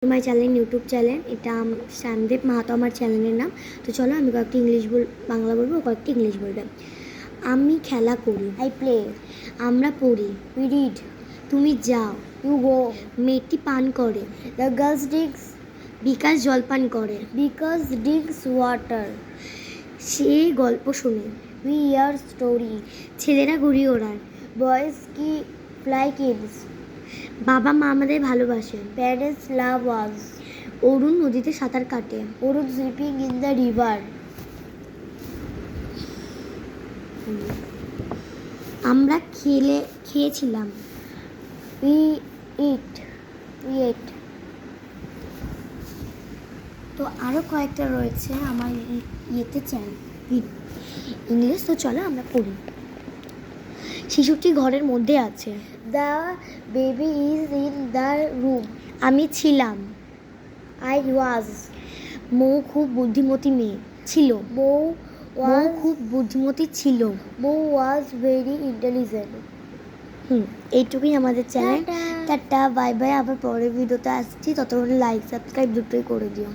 My channel YouTube channel এটা শ্যামদেব মাহাতো আমার চ্যানেলের নাম। তো চলো আমি কয়েকটি বাংলা বলবো, কয়েকটি ইংলিশ বলবে। আমি খেলা করি, আই প্লে। আমরা পড়ি, উই রিড। তুমি যাও, ইউ গো। মেয়েটি পান করে, দ্য গার্লস ড্রিঙ্কস। বিকাশ জল পান করে, বিকজ ড্রিঙ্কস ওয়াটার। সে গল্প শোনে, উই ইয়ার স্টোরি। ছেলেরা ঘুড়ি ওড়ায়, বয়েজ কি ফ্লাই কিডস। বাবা মা আমাদের ভালোবাসে, প্যারেন্টস লাভ আস। অরুণ নদীতে সাঁতার কাটে, অরুণ স্লিপিং ইন দ্য রিভার। আমরা খেয়েছিলাম, উই ইট। তো আরও কয়েকটা রয়েছে আমার ইয়েতে চাই ইংলিশ। তো চলো আমরা পড়ি। শিশুটি ঘরের মধ্যে আছে, the baby is in the room. আমি ছিলাম, আই ওয়াজ। মৌ খুব বুদ্ধিমতী মেয়ে ছিল, মৌ খুব বুদ্ধিমতী ছিল, মৌ ওয়াজ ভেরি ইন্টেলিজেন্ট। এইটুকুই আমাদের চ্যানেল। Tata, bye bye. আবার পরের ভিডিওতে আসছি, ততক্ষণ লাইক সাবস্ক্রাইব দুটোই করে দিও।